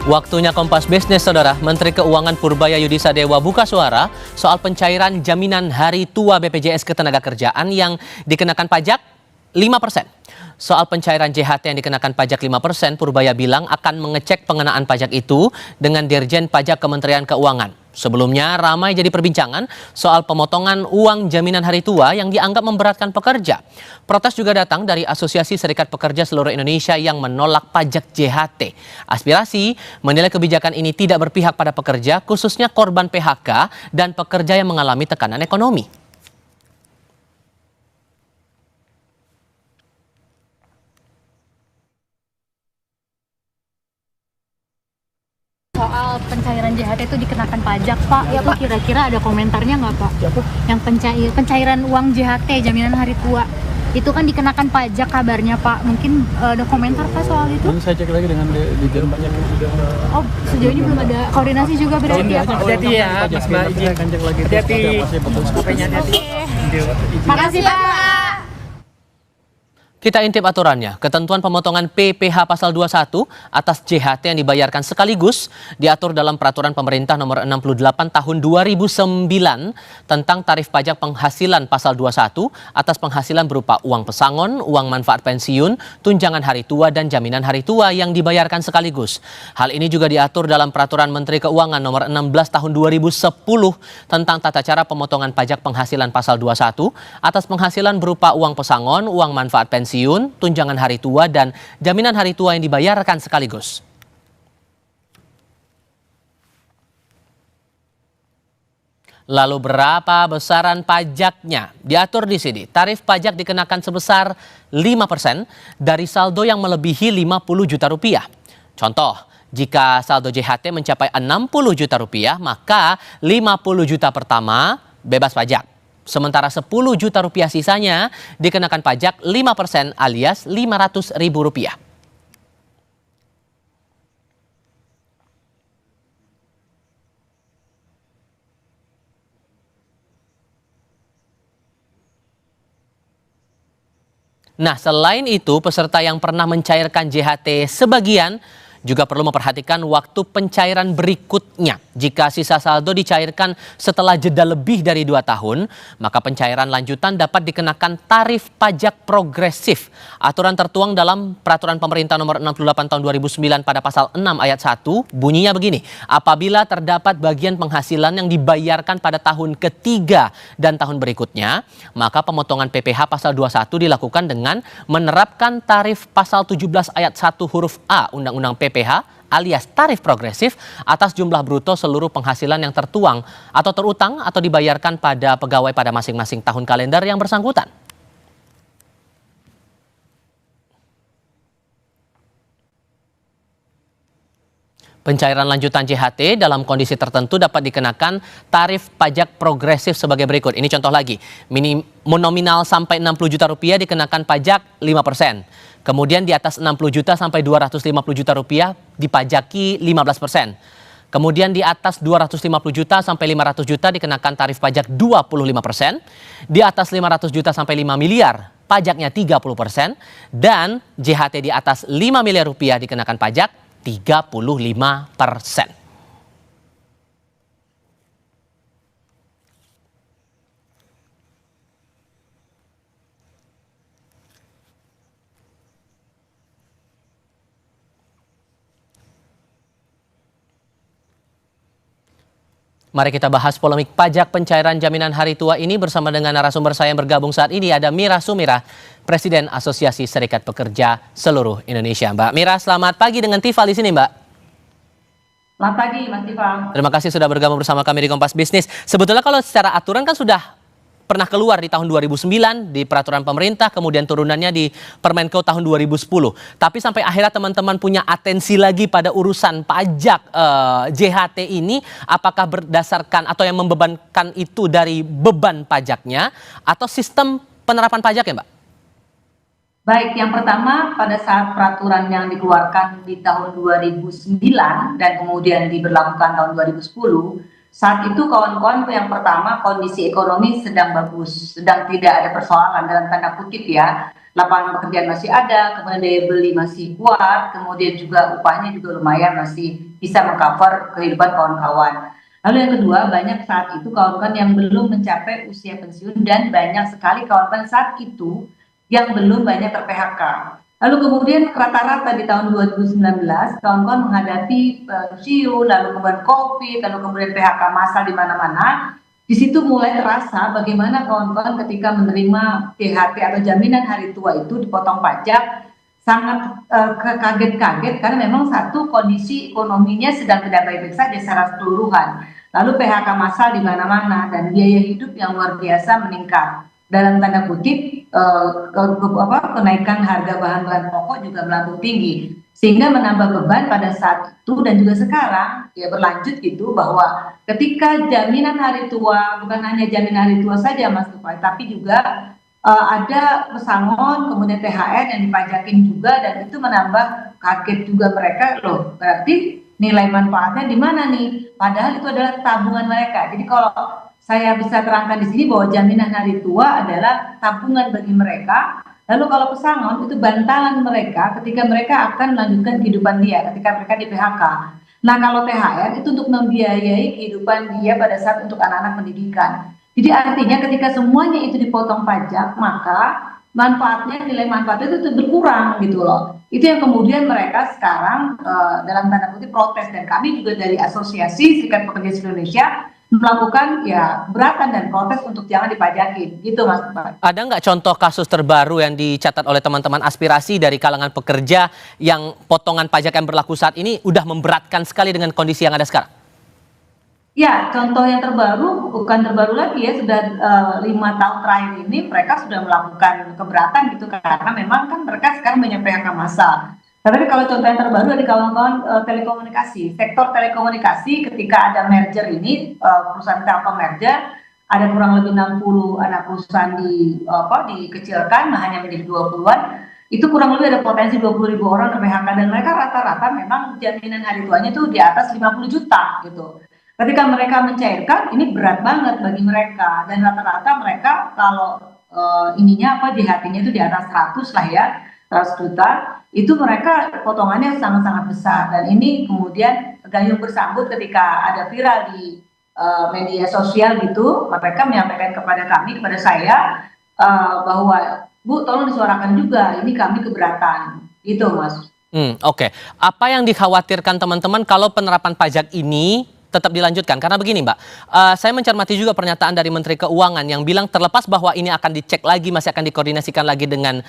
Waktunya Kompas Bisnis, Saudara. Menteri Keuangan Purbaya Yudisadewa buka suara soal pencairan jaminan hari tua BPJS Ketenagakerjaan yang dikenakan pajak 5%. Soal pencairan JHT yang dikenakan pajak 5%, Purbaya bilang akan mengecek pengenaan pajak itu dengan Dirjen Pajak Kementerian Keuangan. Sebelumnya ramai jadi perbincangan soal pemotongan uang jaminan hari tua yang dianggap memberatkan pekerja. Protes juga datang dari Asosiasi Serikat Pekerja Seluruh Indonesia yang menolak pajak JHT. Aspirasi menilai kebijakan ini tidak berpihak pada pekerja, khususnya korban PHK dan pekerja yang mengalami tekanan ekonomi. Soal pencairan JHT itu dikenakan pajak, Pak. Ya, Pak. Kira-kira ada komentarnya nggak, Pak? Siapa? Yang pencairan uang JHT, jaminan hari tua, itu kan dikenakan pajak kabarnya, Pak. Mungkin ada komentar, Pak, soal itu? Nanti saya cek lagi dengan Dirjen Pajak yang sudah. Oh, sejauh ini belum ada koordinasi juga berarti ya, Pak? Hati-hati ya, Mas Mbak. Izin cek lagi. Hati-hati. Oke. Makasih, Pak. Kita intip aturannya. Ketentuan pemotongan PPh pasal 21 atas JHT yang dibayarkan sekaligus diatur dalam Peraturan Pemerintah Nomor 68 Tahun 2009 tentang tarif pajak penghasilan pasal 21 atas penghasilan berupa uang pesangon, uang manfaat pensiun, tunjangan hari tua dan jaminan hari tua yang dibayarkan sekaligus. Hal ini juga diatur dalam Peraturan Menteri Keuangan Nomor 16 Tahun 2010 tentang tata cara pemotongan pajak penghasilan pasal 21 atas penghasilan berupa uang pesangon, uang manfaat pensiun, tunjangan hari tua, dan jaminan hari tua yang dibayarkan sekaligus. Lalu berapa besaran pajaknya? Diatur di sini. Tarif pajak dikenakan sebesar 5% dari saldo yang melebihi 50 juta rupiah. Contoh, jika saldo JHT mencapai 60 juta rupiah, maka 50 juta pertama bebas pajak. Sementara 10 juta rupiah sisanya dikenakan pajak 5% alias Rp500.000. Nah, selain itu, peserta yang pernah mencairkan JHT sebagian juga perlu memperhatikan waktu pencairan berikutnya. Jika sisa saldo dicairkan setelah jeda lebih dari 2 tahun, maka pencairan lanjutan dapat dikenakan tarif pajak progresif. Aturan tertuang dalam Peraturan Pemerintah Nomor 68 Tahun 2009 pada pasal 6 ayat 1 bunyinya begini. Apabila terdapat bagian penghasilan yang dibayarkan pada tahun ketiga dan tahun berikutnya, maka pemotongan PPh pasal 21 dilakukan dengan menerapkan tarif pasal 17 ayat 1 huruf A Undang-Undang PPh alias tarif progresif atas jumlah bruto seluruh penghasilan yang tertuang atau terutang atau dibayarkan pada pegawai pada masing-masing tahun kalender yang bersangkutan. Pencairan lanjutan JHT dalam kondisi tertentu dapat dikenakan tarif pajak progresif sebagai berikut. Ini contoh lagi. Nominal sampai 60 juta rupiah dikenakan pajak 5%. Kemudian di atas 60 juta sampai 250 juta rupiah dipajaki 15%. Kemudian di atas 250 juta sampai 500 juta dikenakan tarif pajak 25%. Di atas 500 juta sampai 5 miliar pajaknya 30%. Dan JHT di atas 5 miliar rupiah dikenakan pajak 35%. Mari kita bahas polemik pajak pencairan jaminan hari tua ini bersama dengan narasumber saya yang bergabung saat ini. Ada Mira Sumirah, Presiden Asosiasi Serikat Pekerja Seluruh Indonesia. Mbak Mira, selamat pagi dengan Tifa di sini, Mbak. Selamat pagi, Mas Tifa. Terima kasih sudah bergabung bersama kami di Kompas Bisnis. Sebetulnya kalau secara aturan kan sudah pernah keluar di tahun 2009 di peraturan pemerintah, kemudian turunannya di Permenko tahun 2010. Tapi sampai akhirnya teman-teman punya atensi lagi pada urusan pajak JHT ini, apakah berdasarkan atau yang membebankan itu dari beban pajaknya atau sistem penerapan pajaknya, Mbak? Baik, yang pertama pada saat peraturan yang dikeluarkan di tahun 2009 dan kemudian diberlakukan tahun 2010, saat itu kawan-kawan yang pertama kondisi ekonomi sedang bagus, sedang tidak ada persoalan dalam tanda kutip ya. lapangan pekerjaan masih ada, kemudian daya beli masih kuat, kemudian juga upahnya juga lumayan masih bisa mengcover kehidupan kawan-kawan. Lalu yang kedua, banyak saat itu kawan-kawan yang belum mencapai usia pensiun dan banyak sekali kawan-kawan saat itu yang belum banyak ter-PHK. Lalu kemudian rata-rata di tahun 2019 kawan-kawan menghadapi pensiun, lalu kemudian COVID, lalu kemudian PHK massal di mana-mana. Di situ mulai terasa bagaimana kawan-kawan ketika menerima THT atau jaminan hari tua itu dipotong pajak sangat kaget-kaget karena memang satu kondisi ekonominya sedang tidak baik-baik saja secara keseluruhan. Lalu PHK massal di mana-mana dan biaya hidup yang luar biasa meningkat. Dalam tanda kutip kenaikan harga bahan-bahan pokok juga melambung tinggi sehingga menambah beban pada saat itu dan juga sekarang ya berlanjut gitu bahwa ketika jaminan hari tua bukan hanya jaminan hari tua saja Mas Tufai tapi juga ada pesangon kemudian THR yang dipajakin juga dan itu menambah kaget juga mereka loh berarti nilai manfaatnya di mana nih padahal itu adalah tabungan mereka. Jadi kalau saya bisa terangkan di sini bahwa jaminan hari tua adalah tabungan bagi mereka. Lalu kalau pesangon itu bantalan mereka ketika mereka akan melanjutkan kehidupan dia ketika mereka di PHK. Nah kalau THR itu untuk membiayai kehidupan dia pada saat untuk anak-anak pendidikan. Jadi artinya ketika semuanya itu dipotong pajak maka manfaatnya nilai manfaatnya itu berkurang gitu loh. Itu yang kemudian mereka sekarang dalam tanda kutip protes dan kami juga dari Asosiasi Serikat Pekerja Indonesia melakukan ya keberatan dan protes untuk jangan dipajakin gitu Mas. Ada nggak contoh kasus terbaru yang dicatat oleh teman-teman aspirasi dari kalangan pekerja yang potongan pajak yang berlaku saat ini udah memberatkan sekali dengan kondisi yang ada sekarang? Ya, contoh yang terbaru bukan terbaru lagi ya sudah 5 tahun terakhir ini mereka sudah melakukan keberatan gitu karena memang kan mereka sekarang banyak PHK massal. Tapi kalau contoh yang terbaru dari kawan-kawan telekomunikasi, sektor telekomunikasi ketika ada merger ini perusahaan Telkom merger ada kurang lebih 60 anak perusahaan dikecilkan hanya menjadi 20-an. Itu kurang lebih ada potensi 20.000 orang ter-PHK dan mereka rata-rata memang jaminan hari tuanya itu di atas 50 juta gitu. Ketika mereka mencairkan ini berat banget bagi mereka dan rata-rata mereka kalau JHT-nya itu di atas 100 lah ya, 100 juta. Itu mereka potongannya sangat-sangat besar dan ini kemudian gayung bersambut ketika ada viral di media sosial gitu mereka menyampaikan kepada saya bahwa Bu tolong disuarakan juga ini kami keberatan gitu Mas. Oke. Apa yang dikhawatirkan teman-teman kalau penerapan pajak ini tetap dilanjutkan? Karena begini Mbak, saya mencermati juga pernyataan dari Menteri Keuangan yang bilang terlepas bahwa ini akan dicek lagi, masih akan dikoordinasikan lagi dengan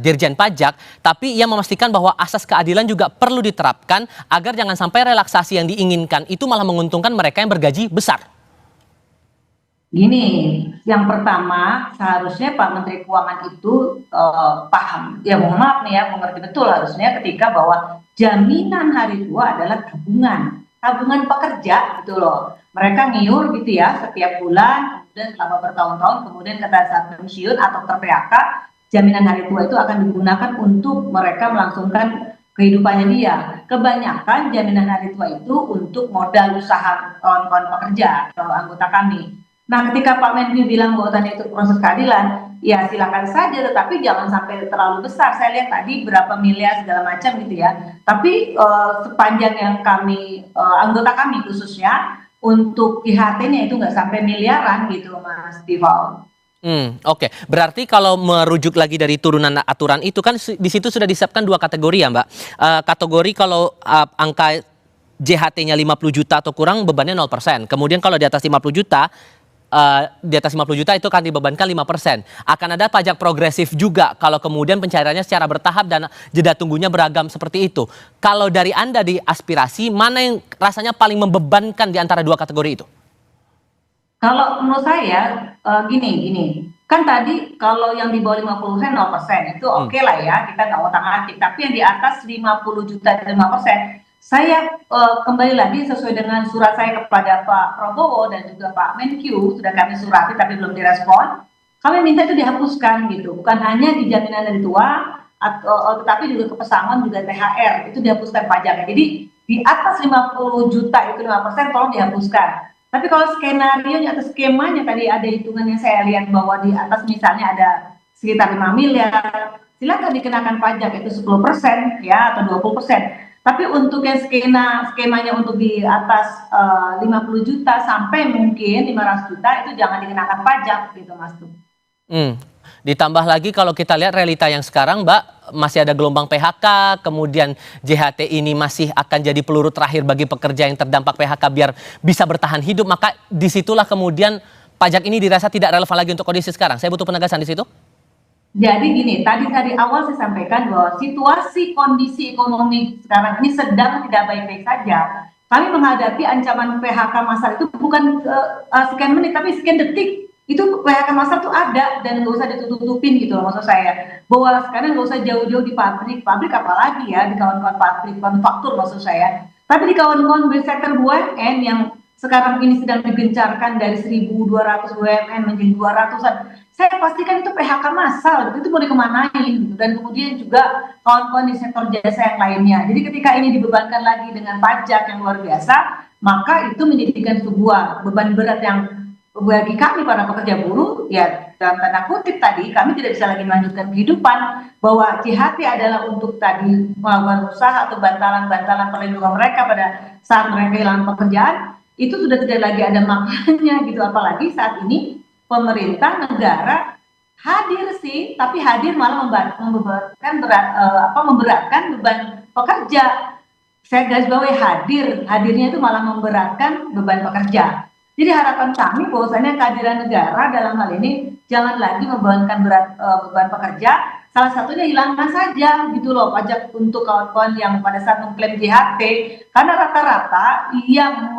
Dirjen Pajak, tapi ia memastikan bahwa asas keadilan juga perlu diterapkan agar jangan sampai relaksasi yang diinginkan itu malah menguntungkan mereka yang bergaji besar. Gini, yang pertama seharusnya Pak Menteri Keuangan itu paham, ya mohon maaf nih ya, mengerti betul harusnya ketika bahwa jaminan hari tua adalah tabungan pekerja gitu loh. Mereka ngiur gitu ya setiap bulan, kemudian selama bertahun-tahun, kemudian pada saat pensiun atau ter-PHK, jaminan hari tua itu akan digunakan untuk mereka melangsungkan kehidupannya dia. Kebanyakan jaminan hari tua itu untuk modal usaha kawan-kawan pekerja atau anggota kami. Nah ketika Pak Menlu bilang bahwa tadi itu proses keadilan, ya silakan saja, tetapi jangan sampai terlalu besar. Saya lihat tadi berapa miliar segala macam gitu ya. Tapi sepanjang yang anggota kami khususnya untuk IHT-nya itu nggak sampai miliaran gitu Mas Tival. Oke. Berarti kalau merujuk lagi dari turunan aturan itu kan di situ sudah disiapkan 2 kategori ya Mbak. Kategori kalau angka JHT-nya 50 juta atau kurang bebannya 0%. Kemudian kalau di atas 50 juta itu akan dibebankan 5%. Akan ada pajak progresif juga kalau kemudian pencairannya secara bertahap dan jeda tunggunya beragam seperti itu. Kalau dari Anda di aspirasi, mana yang rasanya paling membebankan di antara 2 kategori itu? Kalau menurut saya gini. Kan tadi kalau yang di bawah 50% 0% itu oke lah ya, kita nggak otak-atik. Tapi yang di atas 50 juta 5%, saya kembali lagi sesuai dengan surat saya kepada Pak Prabowo dan juga Pak Menkyu, sudah kami surati tapi belum direspon. Kami minta itu dihapuskan gitu, bukan hanya di jaminan dari tua, tetapi juga ke pesangon juga THR itu dihapuskan pajaknya. Jadi di atas 50 juta itu 5% tolong dihapuskan. Tapi kalau skenario atau skemanya tadi ada hitungannya saya lihat bahwa di atas misalnya ada sekitar 5 miliar, silakan dikenakan pajak itu 10% ya atau 20%. Tapi untuk yang skemanya untuk di atas 50 juta sampai mungkin 500 juta itu jangan dikenakan pajak gitu Mas tuh. Ditambah lagi kalau kita lihat realita yang sekarang Mbak, masih ada gelombang PHK, kemudian JHT ini masih akan jadi peluru terakhir bagi pekerja yang terdampak PHK biar bisa bertahan hidup, maka disitulah kemudian pajak ini dirasa tidak relevan lagi untuk kondisi sekarang. Saya butuh penegasan di situ. Jadi gini, tadi awal saya sampaikan bahwa situasi kondisi ekonomi sekarang ini sedang tidak baik-baik saja. Kami menghadapi ancaman PHK massal itu bukan sekian menit, tapi sekian detik. Itu PHK massal itu ada dan nggak usah ditutup-tutupin gitu loh maksud saya. Bahwa sekarang nggak usah jauh-jauh di pabrik apalagi ya di kawan-kawan pabrik, manufaktur maksud saya. Tapi di kawan-kawan sektor BUMN yang sekarang ini sedang digencarkan dari 1.200 BUMN menjadi 200-an. Saya pastikan itu PHK massal, itu mau dikemanain gitu. Dan kemudian juga kawan-kawan di sektor jasa yang lainnya. Jadi ketika ini dibebankan lagi dengan pajak yang luar biasa, maka itu menjadikan sebuah beban berat yang bagi kami para pekerja buruh, ya dalam tanda kutip tadi, kami tidak bisa lagi melanjutkan kehidupan, bahwa JHT adalah untuk tadi melakukan usaha atau bantalan-bantalan perlindungan mereka pada saat mereka kehilangan pekerjaan, itu sudah tidak lagi ada maknanya gitu. Apalagi saat ini pemerintah negara hadir sih, tapi hadir malah memberatkan beban pekerja. Saya garis bawahi hadirnya itu malah memberatkan beban pekerja. Jadi harapan kami bahwasanya kehadiran negara dalam hal ini jangan lagi membebankan beban pekerja. Salah satunya hilangkan saja gitu loh pajak untuk kawan-kawan yang pada saat mengklaim JHT, karena rata-rata yang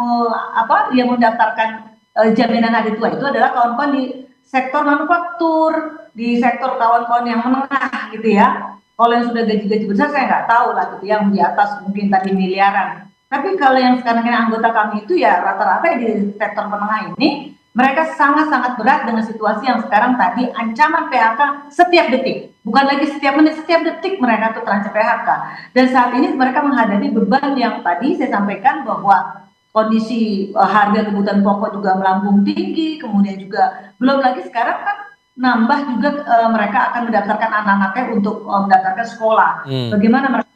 mendaftarkan jaminan hari tua itu adalah kawan-kawan di sektor manufaktur, di sektor kawan-kawan yang menengah gitu ya. Kalau yang sudah gaji-gaji besar saya nggak tahu lah gitu, yang di atas mungkin tadi miliaran. Tapi kalau yang sekarang ini anggota kami itu ya rata-rata di sektor menengah ini, mereka sangat-sangat berat dengan situasi yang sekarang tadi ancaman PHK setiap detik. Bukan lagi setiap menit, setiap detik mereka tuh terancam PHK. Dan saat ini mereka menghadapi beban yang tadi saya sampaikan bahwa kondisi harga kebutuhan pokok juga melambung tinggi, kemudian juga belum lagi sekarang kan nambah juga mereka akan mendaftarkan anak-anaknya untuk mendaftarkan sekolah. Bagaimana mereka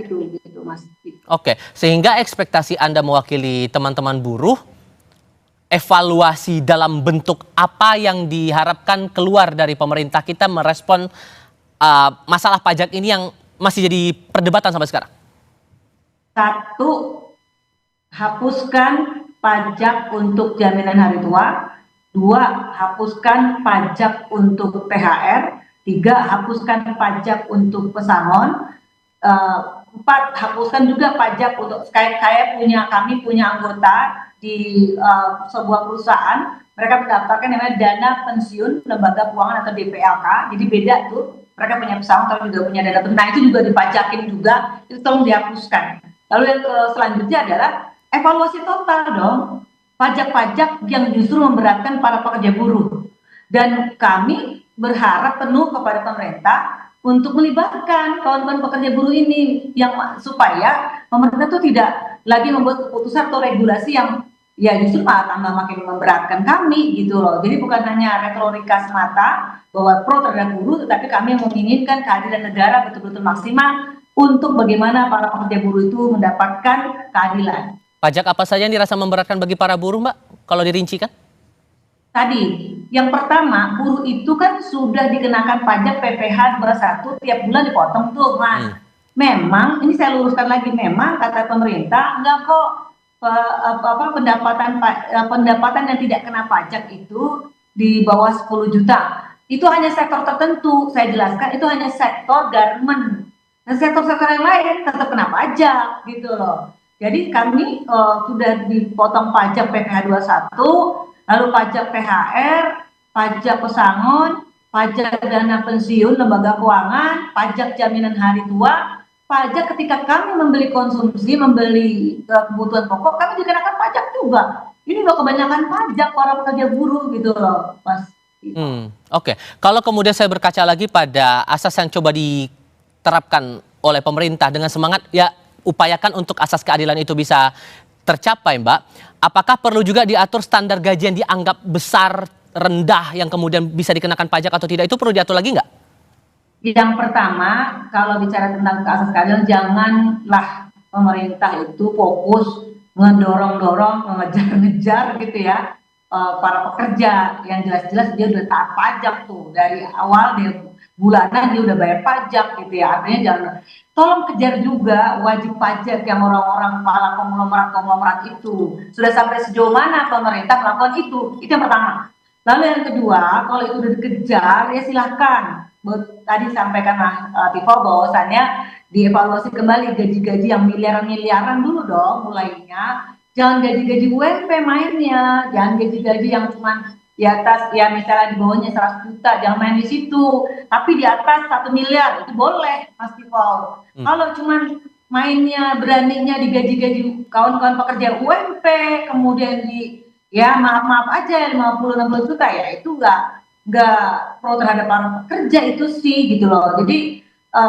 itu gitu Mas. Oke, sehingga ekspektasi Anda mewakili teman-teman buruh, evaluasi dalam bentuk apa yang diharapkan keluar dari pemerintah kita merespon masalah pajak ini yang masih jadi perdebatan sampai sekarang? Satu, hapuskan pajak untuk jaminan hari tua. 2, hapuskan pajak untuk THR. 3, hapuskan pajak untuk pesangon. 4, hapuskan juga pajak untuk kami punya anggota di sebuah perusahaan, mereka mendaftarkan namanya dana pensiun lembaga keuangan atau DPLK. Jadi beda tuh, mereka punya pesangon tapi juga punya dana pensiun. Nah itu juga dipajakin juga, itu tolong dihapuskan. Lalu yang selanjutnya adalah evaluasi total dong, pajak-pajak yang justru memberatkan para pekerja buruh. Dan kami berharap penuh kepada pemerintah untuk melibatkan kawan-kawan pekerja buruh ini yang supaya pemerintah itu tidak lagi membuat keputusan atau regulasi yang ya justru tambah makin memberatkan kami gitu loh. Jadi bukan hanya retorika semata bahwa pro terhadap buruh, tetapi kami menginginkan kehadiran negara betul-betul maksimal untuk bagaimana para pekerja buruh itu mendapatkan keadilan. Pajak apa saja yang dirasa memberatkan bagi para buruh, Mbak, kalau dirincikan? Tadi, yang pertama, buruh itu kan sudah dikenakan pajak PPh nomor 1 tiap bulan dipotong tuh, Mas. Memang, ini saya luruskan lagi, memang kata pemerintah enggak kok pendapatan yang tidak kena pajak itu di bawah 10 juta. Itu hanya sektor tertentu, saya jelaskan, itu hanya sektor garment. Dan sektor-sektor yang lain tetap kena pajak gitu loh. Jadi kami sudah dipotong pajak PPh 21, lalu pajak THR, pajak pesangon, pajak dana pensiun lembaga keuangan, pajak jaminan hari tua, pajak ketika kami membeli konsumsi, membeli kebutuhan pokok, kami dikenakan pajak juga. Ini udah kebanyakan pajak para pekerja buruh gitu loh, Mas. Oke. Kalau kemudian saya berkaca lagi pada asas yang coba diterapkan oleh pemerintah dengan semangat, ya upayakan untuk asas keadilan itu bisa tercapai, Mbak. Apakah perlu juga diatur standar gaji yang dianggap besar rendah yang kemudian bisa dikenakan pajak atau tidak itu perlu diatur lagi nggak? Yang pertama, kalau bicara tentang asas keadilan, janganlah pemerintah itu fokus ngedorong-dorong, mengejar-ngejar gitu ya para pekerja yang jelas-jelas dia udah taat pajak tuh dari awal dia bulanan dia udah bayar pajak gitu ya. Artinya jangan, tolong kejar juga wajib pajak yang orang-orang para konglomerat itu. Sudah sampai sejauh mana pemerintah melakukan itu? Itu yang pertama. Lalu yang kedua, kalau itu udah dikejar ya silahkan. Tadi sampaikan Tifful bahwasannya dievaluasi kembali gaji-gaji yang miliaran-miliaran dulu dong mulainya. Jangan gaji-gaji UMP mainnya, jangan gaji-gaji yang cuma di atas ya misalnya di bawahnya 100 juta, jangan main di situ. Tapi di atas 1 miliar itu boleh Mas Tifful. Kalau cuma mainnya beraninya di gaji-gaji kawan-kawan pekerja UMP, kemudian di ya maaf-maaf aja 50-60 juta ya itu nggak pro terhadap para pekerja itu sih gitu loh. Jadi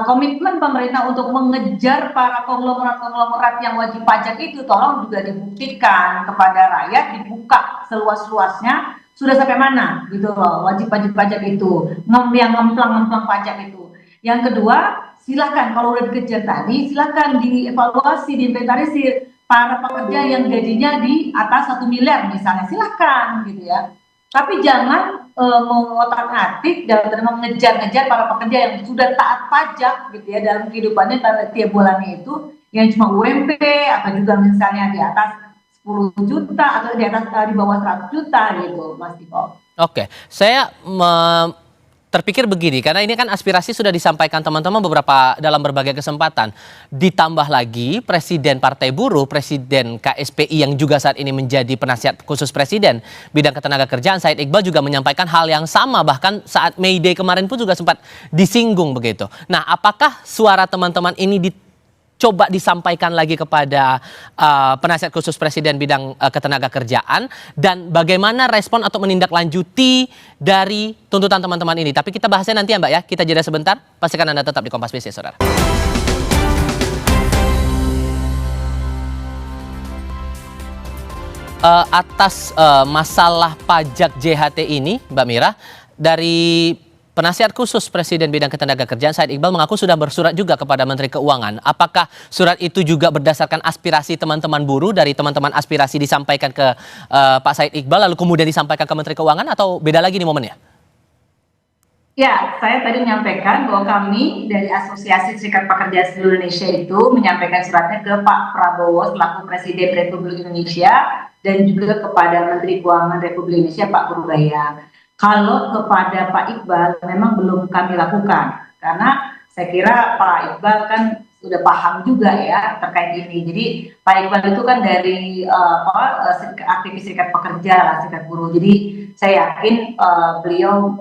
komitmen pemerintah untuk mengejar para konglomerat yang wajib pajak itu tolong juga dibuktikan kepada rakyat, dibuka seluas-luasnya sudah sampai mana gitu loh wajib pajak itu, yang ngemplang pajak itu. Yang kedua, silakan kalau udah dikejar tadi, silakan dievaluasi, diinventarisir para pekerja yang gajinya di atas 1 miliar misalnya, silakan gitu ya. Tapi jangan mengotak-atik dan mengejar-ngejar para pekerja yang sudah taat pajak gitu ya dalam kehidupannya tiap bulannya itu yang cuma UMP atau juga misalnya di atas 10 juta atau di atas di bawah 100 juta gitu Mas Tifful. Oke, saya terpikir begini, karena ini kan aspirasi sudah disampaikan teman-teman dalam berbagai kesempatan. Ditambah lagi Presiden Partai Buruh, Presiden KSPI yang juga saat ini menjadi penasihat khusus Presiden bidang ketenagakerjaan, Said Iqbal juga menyampaikan hal yang sama. Bahkan saat May Day kemarin pun juga sempat disinggung begitu. Nah, apakah suara teman-teman ini coba disampaikan lagi kepada penasihat khusus Presiden bidang ketenagakerjaan, dan bagaimana respon atau menindaklanjuti dari tuntutan teman-teman ini? Tapi kita bahasnya nanti ya Mbak ya, kita jeda sebentar, pastikan Anda tetap di Kompas Bisnis, saudara. Atas masalah pajak JHT ini Mbak Mira, dari penasihat khusus Presiden bidang ketenagakerjaan Said Iqbal mengaku sudah bersurat juga kepada Menteri Keuangan. Apakah surat itu juga berdasarkan aspirasi teman-teman buruh, dari teman-teman aspirasi disampaikan ke Pak Said Iqbal lalu kemudian disampaikan ke Menteri Keuangan, atau beda lagi nih momennya? Ya, saya tadi menyampaikan bahwa kami dari Asosiasi Serikat Pekerja Seluruh Indonesia itu menyampaikan suratnya ke Pak Prabowo selaku Presiden Republik Indonesia dan juga kepada Menteri Keuangan Republik Indonesia Pak Purwaya. Kalau kepada Pak Iqbal memang belum kami lakukan, karena saya kira Pak Iqbal kan sudah paham juga ya terkait ini. Jadi Pak Iqbal itu kan dari aktivis serikat pekerja lah, serikat buruh. Jadi saya yakin beliau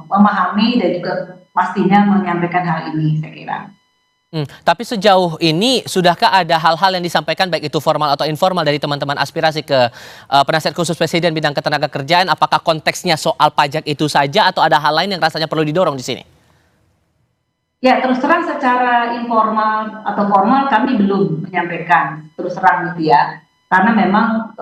memahami dan juga pastinya menyampaikan hal ini, saya kira. Tapi sejauh ini sudahkah ada hal-hal yang disampaikan baik itu formal atau informal dari teman-teman aspirasi ke penasihat khusus Presiden bidang ketenagakerjaan? Apakah konteksnya soal pajak itu saja atau ada hal lain yang rasanya perlu didorong di sini? Ya, terus terang secara informal atau formal kami belum menyampaikan, terus terang gitu ya. Karena memang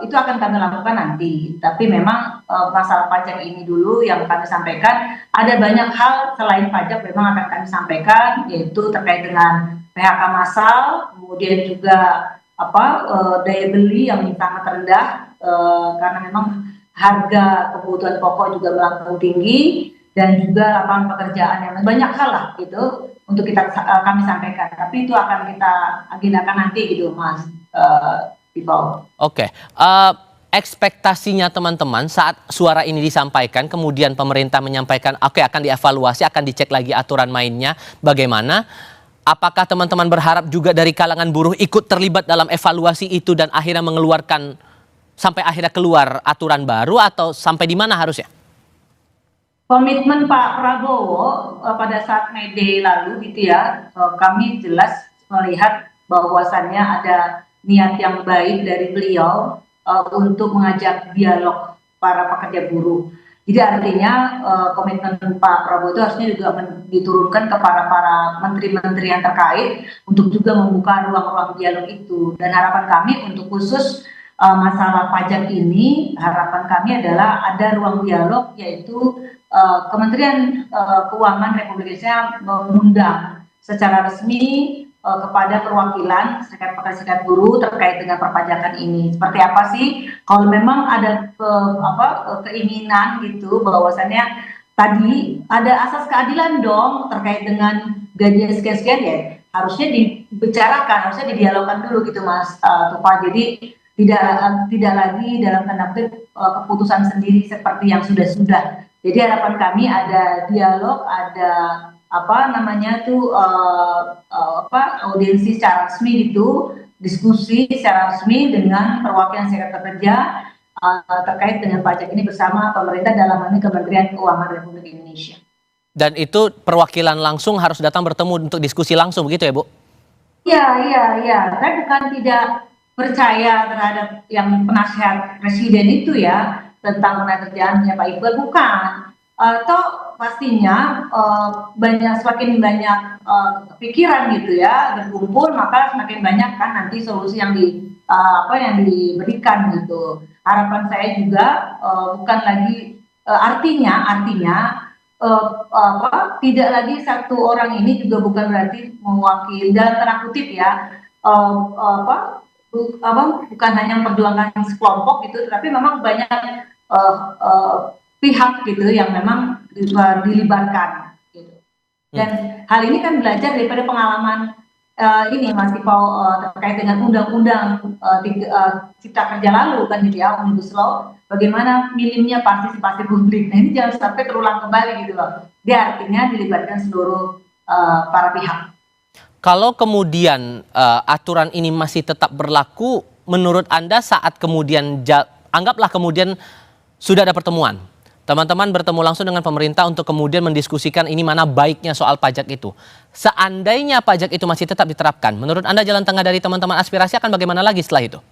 itu akan kami lakukan nanti. Tapi memang masalah pajak ini dulu yang kami sampaikan. Ada banyak hal selain pajak memang akan kami sampaikan, yaitu terkait dengan PHK massal, kemudian juga daya beli yang sangat rendah, karena memang harga kebutuhan pokok juga melambung tinggi, dan juga lapangan pekerjaan yang banyak hal lah gitu untuk kami sampaikan. Tapi itu akan kita agendakan nanti gitu Mas Tifful. Oke. Ekspektasinya teman-teman saat suara ini disampaikan, kemudian pemerintah menyampaikan oke akan dievaluasi, akan dicek lagi aturan mainnya bagaimana. Apakah teman-teman berharap juga dari kalangan buruh ikut terlibat dalam evaluasi itu dan akhirnya mengeluarkan sampai akhirnya keluar aturan baru, atau sampai di mana harusnya? Komitmen Pak Prabowo pada saat May Day lalu gitu ya, kami jelas melihat bahwasannya ada niat yang baik dari beliau untuk mengajak dialog para pekerja buruh. Jadi artinya komitmen Pak Prabowo itu harusnya juga diturunkan kepada para menteri-menteri yang terkait untuk juga membuka ruang-ruang dialog itu. Dan harapan kami untuk khusus masalah pajak ini, harapan kami adalah ada ruang dialog, yaitu Kementerian Keuangan Republik Indonesia mengundang secara resmi kepada perwakilan serikat pekerja serikat buruh terkait dengan perpajakan ini. Seperti apa sih kalau memang ada keinginan gitu bahwasannya tadi ada asas keadilan dong terkait dengan gaji sekian-sekian, ya harusnya dibicarakan, harusnya didialogkan dulu gitu Mas Tufa. Jadi tidak lagi dalam tanda kutip keputusan sendiri seperti yang sudah-sudah. Jadi harapan kami ada dialog, ada audiensi secara resmi gitu, diskusi secara resmi dengan perwakilan serikat pekerja terkait dengan pajak ini bersama pemerintah, dalam hal ini Kementerian Keuangan Republik Indonesia. Dan itu perwakilan langsung harus datang bertemu untuk diskusi langsung begitu ya Bu? Iya. Saya bukan tidak percaya terhadap yang penasihat presiden itu ya, tentang tenaga kerjaannya Pak Iqbal, bukan. Atau pastinya semakin banyak pikiran gitu ya berkumpul, maka semakin banyak kan nanti solusi yang diberikan gitu. Harapan saya juga bukan lagi artinya tidak lagi satu orang ini juga bukan berarti mewakili dalam tanda kutip ya bukan hanya memperjuangkan sekelompok gitu, tapi memang banyak pihak gitu yang memang dilibatkan gitu. Dan hal ini kan belajar daripada pengalaman ini Mas Tifau terkait dengan undang-undang cipta kerja lalu kan gitu ya, Omnibus Law, bagaimana minimnya partisipasi publik. Nah ini jangan sampai terulang kembali gitu loh. Dia artinya dilibatkan seluruh para pihak. Kalau kemudian aturan ini masih tetap berlaku, menurut Anda saat kemudian anggaplah kemudian sudah ada pertemuan, teman-teman bertemu langsung dengan pemerintah untuk kemudian mendiskusikan ini mana baiknya soal pajak itu. Seandainya pajak itu masih tetap diterapkan, menurut Anda jalan tengah dari teman-teman aspirasi akan bagaimana lagi setelah itu?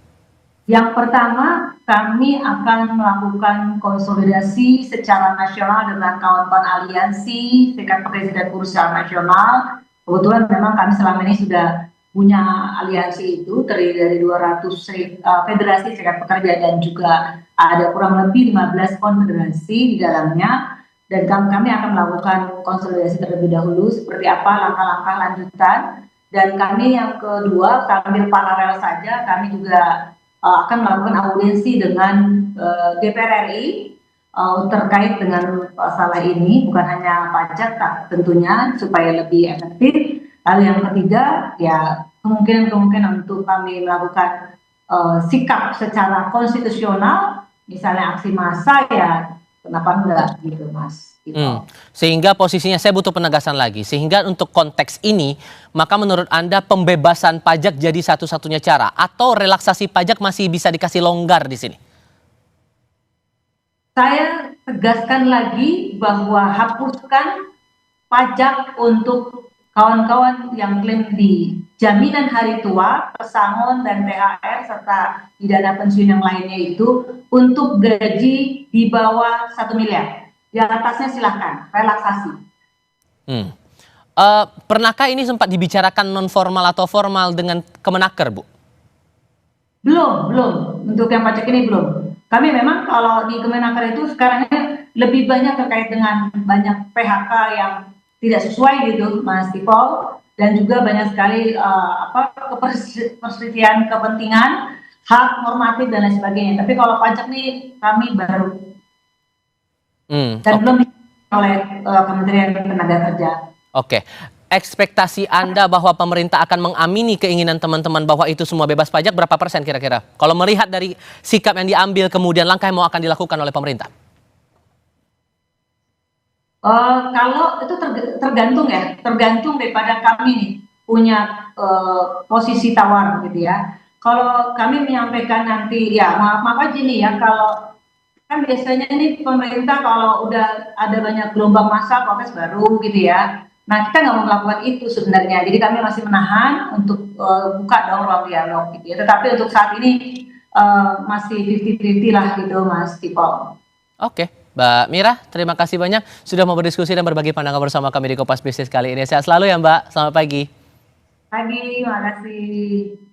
Yang pertama, kami akan melakukan konsolidasi secara nasional dengan kawan-kawan aliansi serikat pekerja dan buruh secara nasional. Kebetulan memang kami selama ini sudah punya aliansi itu, terdiri dari 200 federasi serikat pekerja dan juga ada kurang lebih 15 konfederasi di dalamnya, dan kami akan melakukan konsolidasi terlebih dahulu seperti apa langkah-langkah lanjutan. Dan kami yang kedua, sambil paralel saja kami juga akan melakukan audiensi dengan DPR RI terkait dengan masalah ini, bukan hanya pajak tentunya supaya lebih efektif. Lalu yang ketiga ya kemungkinan untuk kami melakukan sikap secara konstitusional, misalnya aksi massa, ya kenapa enggak gitu Mas. Sehingga posisinya saya butuh penegasan lagi, sehingga untuk konteks ini maka menurut Anda pembebasan pajak jadi satu-satunya cara atau relaksasi pajak masih bisa dikasih longgar di sini? Saya tegaskan lagi bahwa hapuskan pajak untuk kawan-kawan yang klaim di jaminan hari tua, pesangon dan THR serta di dana pensiun yang lainnya itu untuk gaji di bawah 1 miliar. Di atasnya silahkan, relaksasi. Pernahkah ini sempat dibicarakan non formal atau formal dengan Kemenaker, Bu? Belum. Untuk yang pajak ini belum. Kami memang kalau di Kemenaker itu sekarang lebih banyak terkait dengan banyak PHK yang tidak sesuai gitu, Mas Tifau, dan juga banyak sekali perselisihan kepentingan, hak normatif dan lain sebagainya. Tapi kalau pajak nih kami baru dan belum oleh Kementerian Tenaga Kerja. Oke. Ekspektasi Anda bahwa pemerintah akan mengamini keinginan teman-teman bahwa itu semua bebas pajak berapa persen kira-kira? Kalau melihat dari sikap yang diambil kemudian langkah yang mau akan dilakukan oleh pemerintah? Kalau itu tergantung daripada kami nih punya posisi tawar gitu ya. Kalau kami menyampaikan nanti ya maaf aja nih ya, kalau kan biasanya nih pemerintah kalau udah ada banyak gelombang massa protes baru gitu ya. Nah kita nggak mau melakukan itu sebenarnya, jadi kami masih menahan untuk buka dong ruang dialog gitu ya. Tetapi untuk saat ini masih 50-50 lah gitu Mas Tifau. Oke, Mbak Mira, terima kasih banyak sudah mau berdiskusi dan berbagi pandangan bersama kami di Kompas Bisnis kali ini. Sehat selalu ya Mbak, selamat pagi. Pagi, makasih.